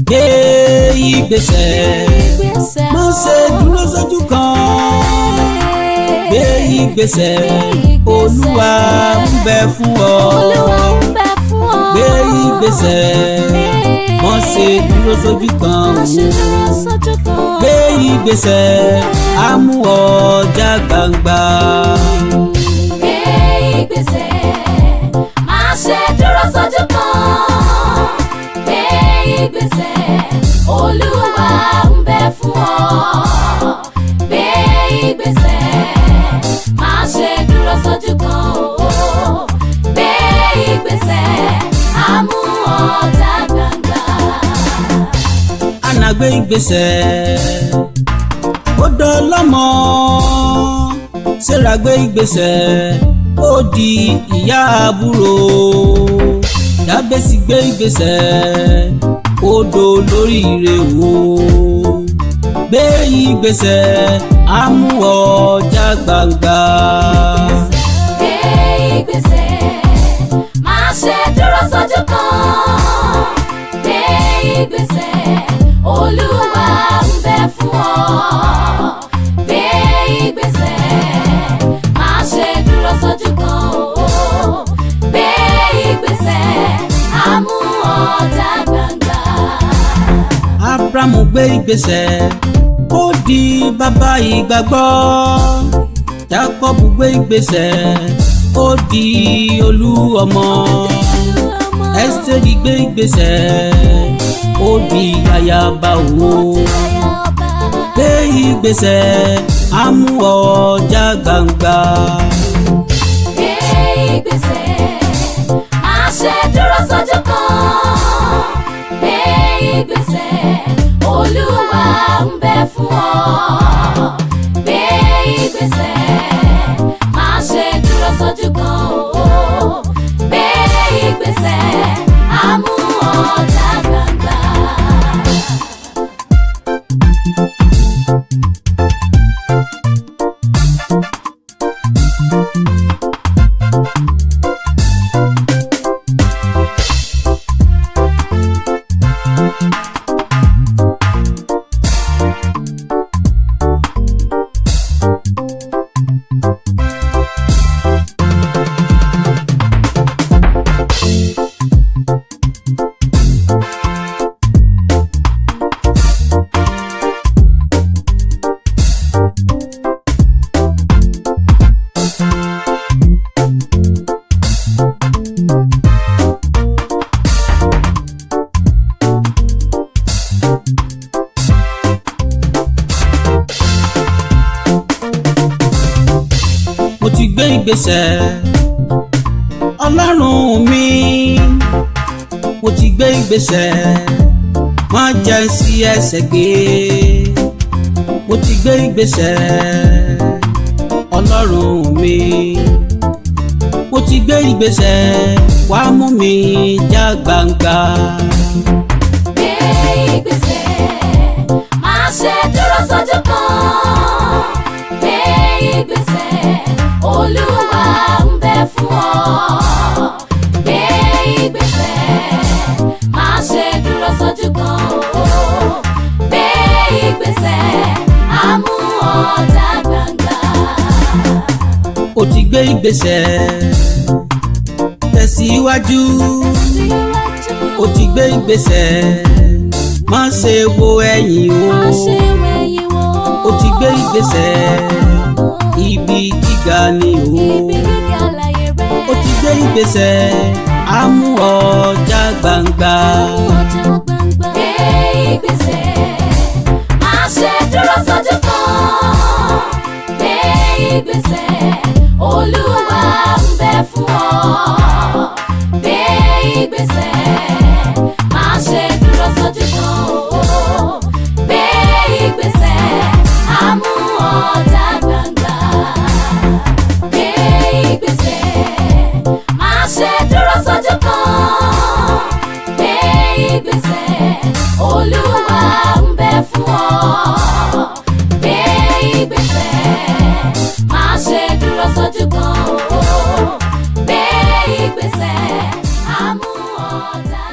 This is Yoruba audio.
Gbé ìgbésẹ̀, má ṣe dúró sójú kan. Gbé ìgbésẹ̀, Olúwa ń bẹ fún ọ. Gbé ìgbésẹ̀, má ṣe dúró sójú kan. Gbé ìgbésẹ̀, á mú ọ já gbangba. Gbé ìgbésẹ̀, má ṣe dúró sójú kan. Gbé ìgbésẹ̀, Olúwa ń bẹ fún ọ. Gbé ìgbésẹ̀, má ṣe dúró sójú kan o. Gbé ìgbésẹ̀, á mú ọ já gbangba. Hánà gbé ìgbésẹ̀, ó dọlọ́mọ. Sárà gbé ìgbésẹ̀, ó di ìyá àbúrò. Jábésì gbé ìgbésẹ̀, ó dolóríire o. Gbé ìgbésẹ̀, á mú ọ já gbangba. Gbé ìgbésẹ̀, má ṣe dúró sójú kan. Gbé ìgbésẹ̀, Olúwa ń bẹ fún ọ. Gbé ìgbésẹ̀, má ṣe dúró sójú kan o. Gbé ìgbésẹ̀, á mú ọ já gbangba. Ábúráhámù gbé ìgbésẹ̀, ó di bàbá ìgbàgbọ́. Jákọ́bù gbé ìgbésẹ̀, ó di olú ọmọ. Ẹ́sítérì gbé ìgbésẹ̀, ó di ayaba òwò. Gbé ìgbésẹ̀, á mú ọ já gbangba. Gbé ìgbésẹ̀, má ṣe dúró sójú kan. Gbé ìgbésẹ̀, Olúwa ń bẹ fún ọ. Gbé ìgbésẹ̀, má ṣe dúró sójú kan o. Gbé ìgbésẹ̀, á mú ọ já gbangba. Mo ti gbé ìgbésẹ̀, Ọlọ́run mi. Mo ti gbé ìgbésẹ̀, má jẹ́ sí ẹsẹ̀ gbé. Mo ti gbé ìgbésẹ̀, Ọlọ́run mi. Mo ti gbé ìgbésẹ̀, wá mú mi já gbangba. Gbé ìgbésẹ̀, má ṣe dúró sójú kan. Gbé ìgbésẹ̀, Olúwa ń bẹ fún ọ. Gbé ìgbésẹ̀, má ṣe dúró sójú kan o. Gbé ìgbésẹ̀, á mú ọ já gbangba. O ti gbé ìgbésẹ̀, tẹ̀síwájú. O ti gbé ìgbésẹ̀, má ṣe wo ẹ̀yìn o. O ti gbé ìgbésẹ̀, ibi gíga ni o. O ti gbé ìgbésẹ̀, á mú ọ já gbangba. Gbé ìgbésẹ̀, má ṣe dúró sójú kan. Gbé ìgbésẹ̀, Olúwa ń bẹ fún ọ. Gbé ìgbésẹ̀, má ṣe dúró sójú kan o. Gbé ìgbésẹ̀, á mú ọ já gbangba. Gbé ìgbésẹ̀, má ṣe dúró sójú kan. Gbé ìgbésẹ̀. ọ̀dà.